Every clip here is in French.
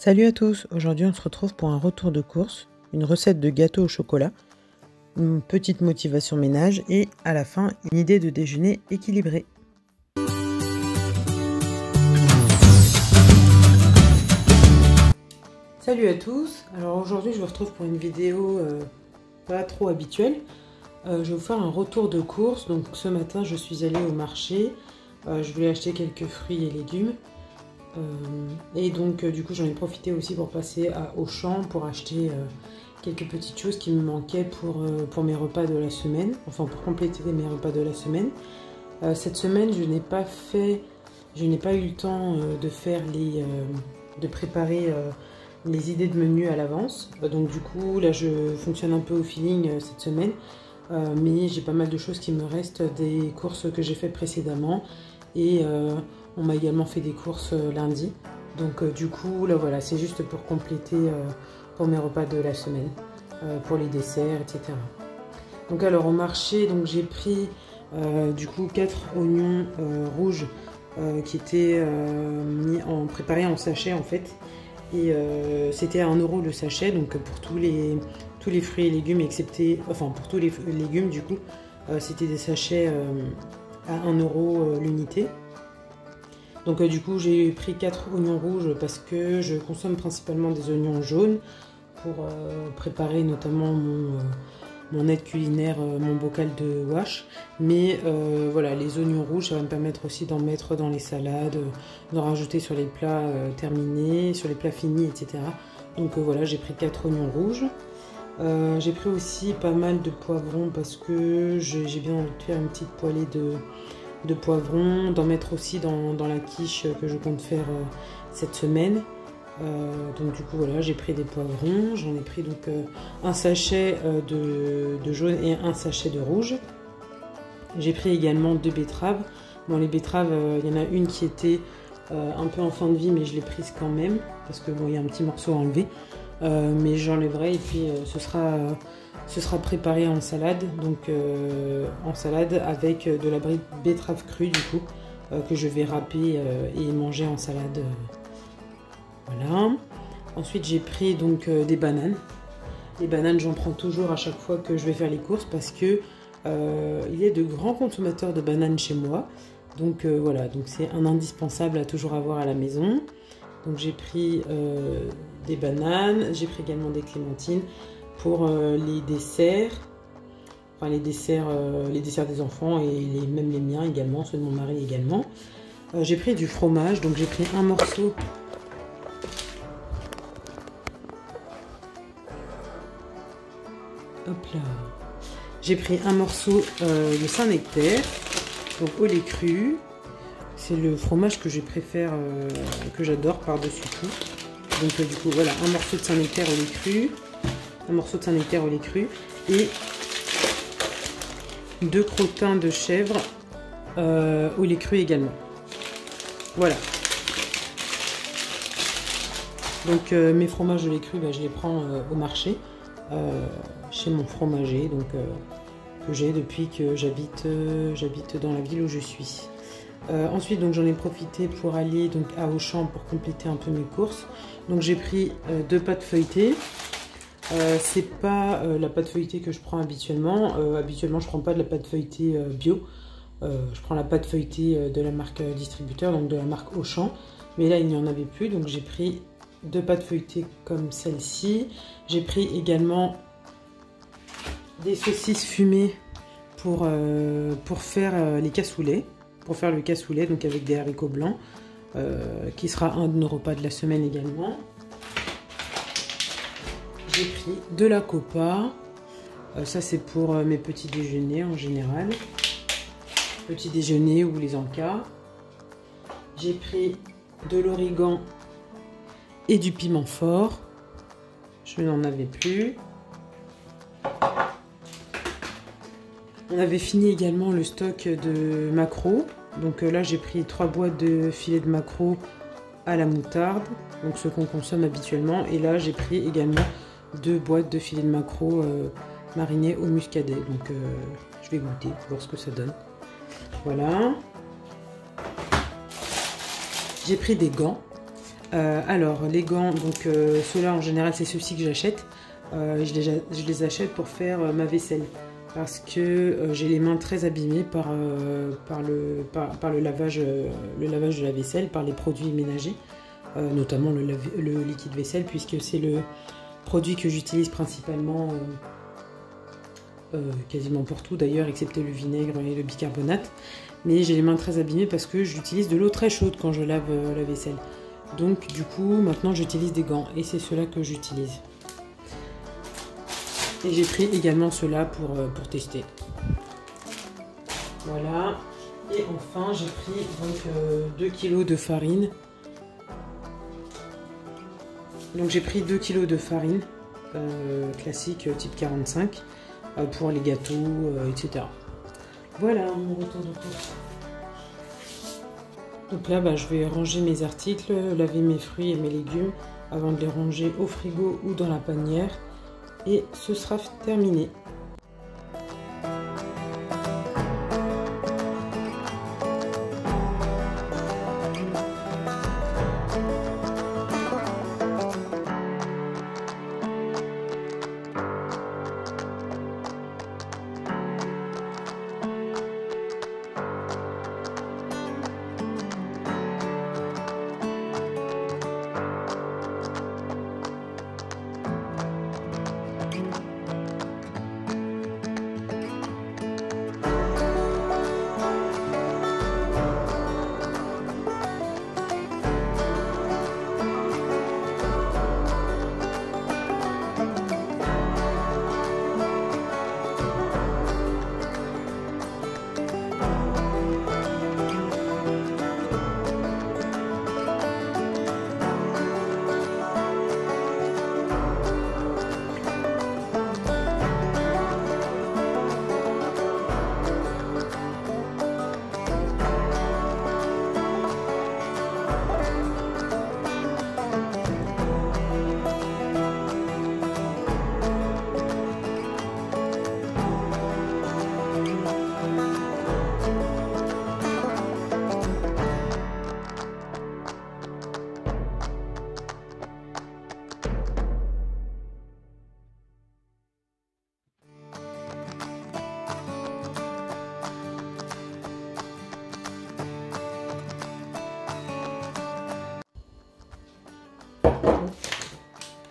Salut à tous, aujourd'hui on se retrouve pour un retour de course, une recette de gâteau au chocolat, une petite motivation ménage et à la fin une idée de déjeuner équilibré. Salut à tous, alors aujourd'hui je vous retrouve pour une vidéo pas trop habituelle. Je vais vous faire un retour de course. Donc ce matin je suis allée au marché, je voulais acheter quelques fruits et légumes. Et donc du coup j'en ai profité aussi pour passer à Auchan pour acheter quelques petites choses qui me manquaient pour mes repas de la semaine, enfin pour compléter mes repas de la semaine. Cette semaine je n'ai pas eu le temps de préparer les idées de menu à l'avance. Donc du coup là je fonctionne un peu au feeling cette semaine, mais j'ai pas mal de choses qui me restent des courses que j'ai faites précédemment et on m'a également fait des courses lundi. Donc du coup là voilà, c'est juste pour compléter pour mes repas de la semaine, pour les desserts, etc. Donc alors au marché, donc j'ai pris du coup 4 oignons rouges qui étaient préparés en sachet en fait. Et c'était à 1 € le sachet, donc pour tous les fruits et légumes, excepté, enfin pour tous les légumes du coup, c'était des sachets à 1 € l'unité. Donc du coup j'ai pris 4 oignons rouges parce que je consomme principalement des oignons jaunes pour préparer notamment mon aide culinaire, mon bocal de wash. Mais voilà, les oignons rouges, ça va me permettre aussi d'en mettre dans les salades, d'en rajouter sur les plats terminés, sur les plats finis, etc. Donc voilà, j'ai pris 4 oignons rouges. J'ai pris aussi pas mal de poivrons parce que j'ai bien envie de faire une petite poêlée de poivrons, d'en mettre aussi dans la quiche que je compte faire cette semaine. Donc du coup voilà, j'ai pris des poivrons, j'en ai pris donc un sachet de jaune et un sachet de rouge. J'ai pris également 2 betteraves. Bon, les betteraves, il y en a une qui était un peu en fin de vie, mais je l'ai prise quand même parce que bon, il y a un petit morceau à enlever, mais j'enlèverai et puis ce sera préparé en salade, donc en salade avec de la betterave crue du coup, que je vais râper et manger en salade. Voilà. Ensuite j'ai pris donc des bananes. Les bananes j'en prends toujours à chaque fois que je vais faire les courses parce que il y a de grands consommateurs de bananes chez moi. Donc voilà, donc c'est un indispensable à toujours avoir à la maison. Donc j'ai pris des bananes, j'ai pris également des clémentines pour les desserts, enfin les desserts des enfants et même les miens également, ceux de mon mari également. J'ai pris du fromage, donc j'ai pris un morceau j'ai pris un morceau de Saint-Nectaire, donc au lait cru. C'est le fromage que je préfère, que j'adore par-dessus tout. Donc du coup voilà, un morceau de Saint-Nectaire au lait cru, un morceau de Saint-Nectaire au lait cru et 2 crottins de chèvre au lait cru également. Voilà. Donc mes fromages au lait cru, je les prends au marché, chez mon fromager, donc que j'ai depuis que j'habite dans la ville où je suis. Ensuite donc j'en ai profité pour aller donc à Auchan pour compléter un peu mes courses. Donc j'ai pris 2 pâtes feuilletées. C'est pas la pâte feuilletée que je prends habituellement. Habituellement je prends pas de la pâte feuilletée bio. Je prends la pâte feuilletée de la marque distributeur, donc de la marque Auchan. Mais là il n'y en avait plus, donc j'ai pris 2 pâtes feuilletées comme celle-ci. J'ai pris également des saucisses fumées pour faire les cassoulets. Pour faire le cassoulet, donc avec des haricots blancs, qui sera un de nos repas de la semaine également. J'ai pris de la copa. Ça c'est pour mes petits déjeuners en général. Petit déjeuner ou les encas. J'ai pris de l'origan et du piment fort. Je n'en avais plus. On avait fini également le stock de maquereaux. Donc là j'ai pris 3 boîtes de filets de maquereaux à la moutarde, donc ce qu'on consomme habituellement. Et là j'ai pris également 2 boîtes de filets de maquereaux marinés au muscadet. Donc je vais goûter, voir ce que ça donne. Voilà. J'ai pris des gants. Alors, les gants, donc ceux-là en général, c'est ceux-ci que j'achète. Je les achète pour faire ma vaisselle parce que j'ai les mains très abîmées par le lavage de la vaisselle, par les produits ménagers, notamment le liquide vaisselle, puisque c'est le produit que j'utilise principalement quasiment pour tout d'ailleurs, excepté le vinaigre et le bicarbonate. Mais j'ai les mains très abîmées parce que j'utilise de l'eau très chaude quand je lave la vaisselle. Donc du coup, maintenant j'utilise des gants et c'est ceux-là que j'utilise. Et j'ai pris également ceux-là pour tester. Voilà. Et enfin, j'ai pris donc 2 kg de farine. Donc j'ai pris 2 kg de farine classique type 45 pour les gâteaux, etc. Voilà mon retour de course. Donc là, je vais ranger mes articles, laver mes fruits et mes légumes avant de les ranger au frigo ou dans la panière. Et ce sera terminé.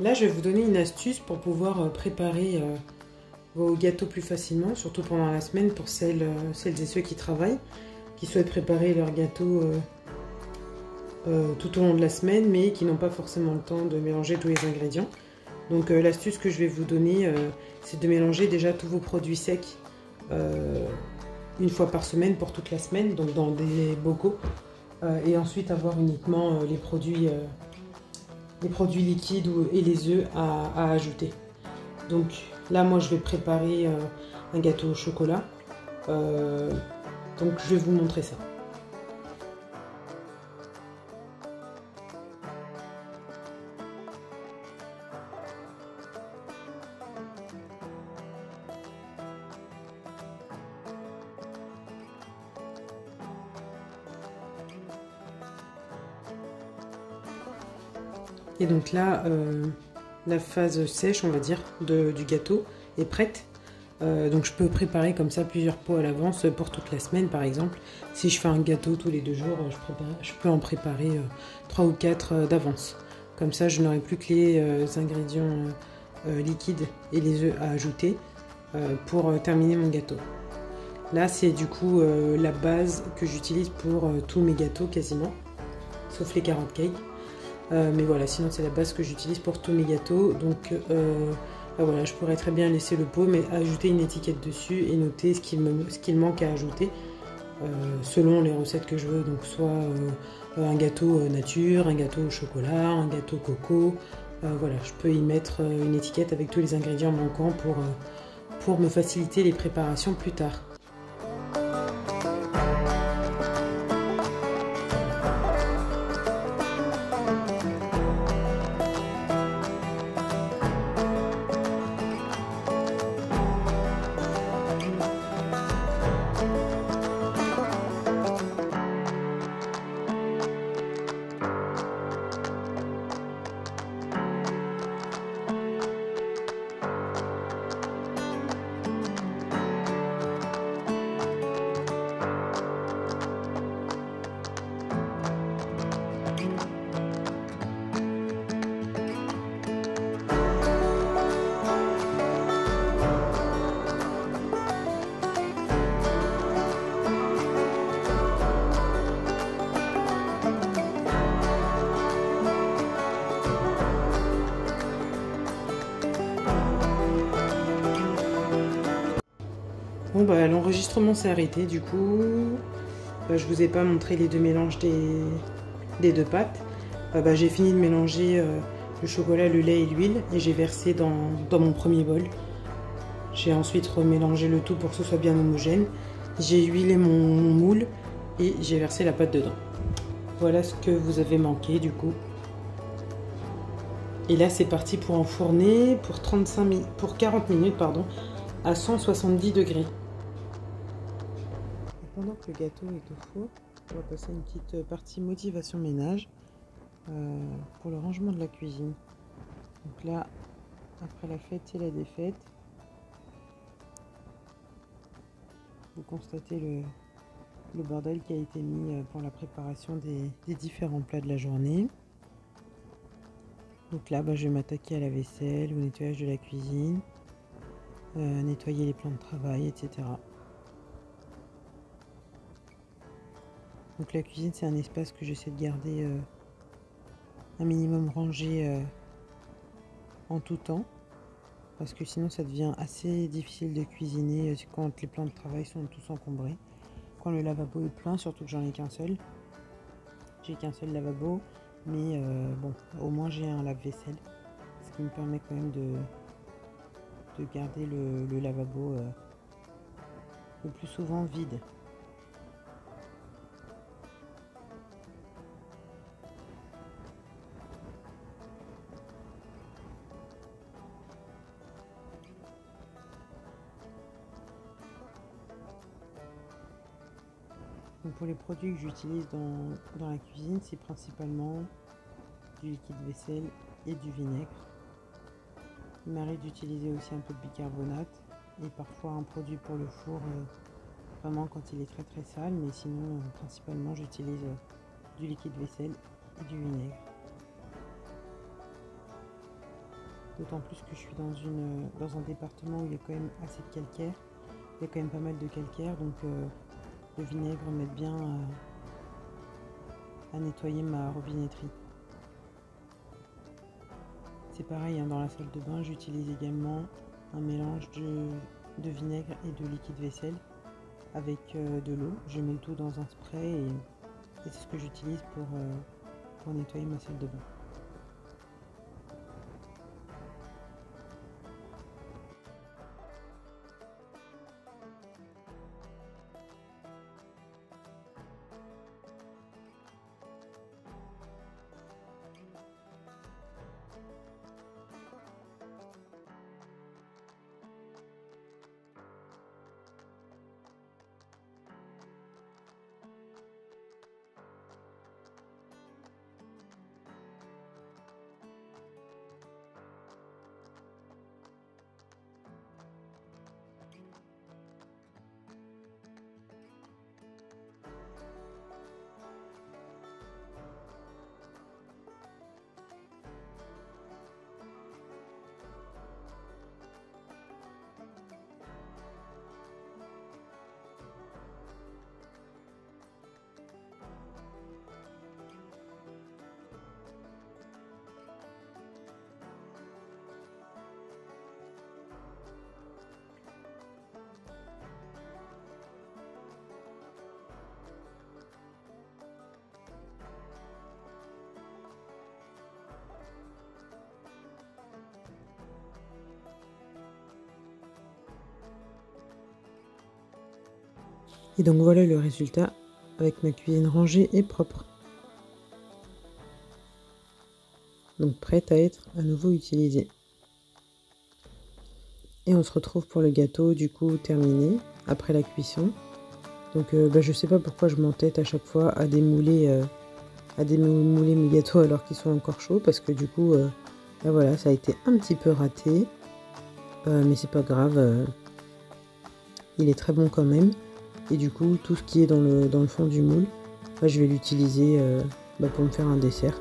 Là, je vais vous donner une astuce pour pouvoir préparer vos gâteaux plus facilement, surtout pendant la semaine pour celles et ceux qui travaillent, qui souhaitent préparer leurs gâteaux tout au long de la semaine, mais qui n'ont pas forcément le temps de mélanger tous les ingrédients. Donc l'astuce que je vais vous donner, c'est de mélanger déjà tous vos produits secs une fois par semaine pour toute la semaine, donc dans des bocaux, et ensuite avoir uniquement les produits liquides et les œufs à ajouter. Donc là, moi, je vais préparer un gâteau au chocolat. Donc je vais vous montrer ça. Et donc là, la phase sèche, on va dire, du gâteau est prête. Donc je peux préparer comme ça plusieurs pots à l'avance pour toute la semaine, par exemple. Si je fais un gâteau tous les 2 jours, je peux en préparer 3 ou 4 d'avance. Comme ça, je n'aurai plus que les ingrédients liquides et les œufs à ajouter pour terminer mon gâteau. Là, c'est du coup la base que j'utilise pour tous mes gâteaux quasiment, sauf les carottes cake. Mais voilà, sinon c'est la base que j'utilise pour tous mes gâteaux. Donc voilà, je pourrais très bien laisser le pot, mais ajouter une étiquette dessus et noter ce qu'il manque à ajouter selon les recettes que je veux. Donc soit un gâteau nature, un gâteau au chocolat, un gâteau coco. Voilà, je peux y mettre une étiquette avec tous les ingrédients manquants pour me faciliter les préparations plus tard. Bon bah l'enregistrement s'est arrêté du coup. Je vous ai pas montré les deux mélanges des deux pâtes. J'ai fini de mélanger le chocolat, le lait et l'huile et j'ai versé dans mon premier bol. J'ai ensuite remélangé le tout pour que ce soit bien homogène. J'ai huilé mon moule et j'ai versé la pâte dedans. Voilà ce que vous avez manqué du coup. Et là c'est parti pour enfourner pour 40 minutes à 170 degrés. Pendant que le gâteau est au four, on va passer une petite partie motivation ménage pour le rangement de la cuisine. Donc là, après la fête, c'est la défaite. Vous constatez le bordel qui a été mis pour la préparation des différents plats de la journée. Donc là, je vais m'attaquer à la vaisselle, au nettoyage de la cuisine, nettoyer les plans de travail, etc. Donc la cuisine, c'est un espace que j'essaie de garder un minimum rangé en tout temps. Parce que sinon ça devient assez difficile de cuisiner quand les plans de travail sont tous encombrés. Quand le lavabo est plein, surtout que j'en ai qu'un seul. J'ai qu'un seul lavabo, mais bon, au moins j'ai un lave-vaisselle. Ce qui me permet quand même de garder le lavabo le plus souvent vide. Donc pour les produits que j'utilise dans la cuisine, c'est principalement du liquide vaisselle et du vinaigre. Il m'arrive d'utiliser aussi un peu de bicarbonate et parfois un produit pour le four, vraiment quand il est très très sale, mais sinon principalement j'utilise du liquide vaisselle et du vinaigre. D'autant plus que je suis dans un département où il y a quand même assez de calcaire, il y a quand même pas mal de calcaire, donc le vinaigre m'aide bien à nettoyer ma robinetterie. C'est pareil, dans la salle de bain, j'utilise également un mélange de vinaigre et de liquide vaisselle avec de l'eau. Je mets le tout dans un spray et c'est ce que j'utilise pour nettoyer ma salle de bain. Et donc voilà le résultat avec ma cuisine rangée et propre. Donc prête à être à nouveau utilisée. Et on se retrouve pour le gâteau du coup terminé après la cuisson. Donc je sais pas pourquoi je m'entête à chaque fois à démouler mes gâteaux alors qu'ils sont encore chauds, parce que du coup voilà, ça a été un petit peu raté. Mais c'est pas grave, il est très bon quand même. Et du coup tout ce qui est dans le fond du moule, je vais l'utiliser pour me faire un dessert.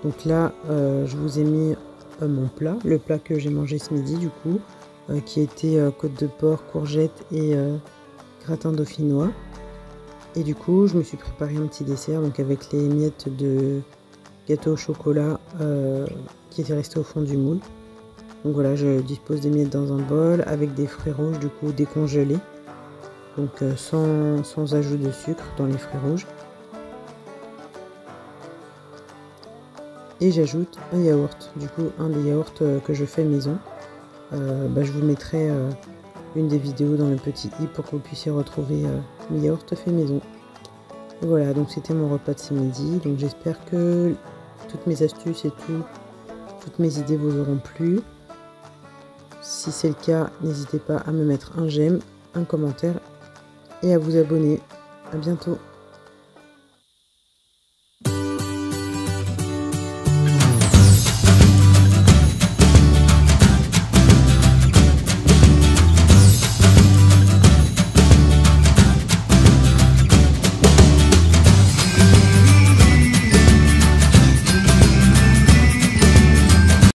Donc là je vous ai mis mon plat, le plat que j'ai mangé ce midi du coup, qui était côte de porc, courgettes et gratin dauphinois. Et du coup je me suis préparé un petit dessert donc avec les miettes de gâteau au chocolat qui étaient restées au fond du moule. Donc voilà, je dispose des miettes dans un bol avec des fruits rouges du coup décongelés. donc sans ajout de sucre dans les fruits rouges. Et j'ajoute un yaourt, du coup un des yaourts que je fais maison. Je vous mettrai une des vidéos dans le petit i pour que vous puissiez retrouver mes yaourts faits maison. Et voilà, donc c'était mon repas de ce midi. Donc j'espère que toutes mes astuces et toutes mes idées vous auront plu. Si c'est le cas, n'hésitez pas à me mettre un j'aime, un commentaire et à vous abonner. À bientôt.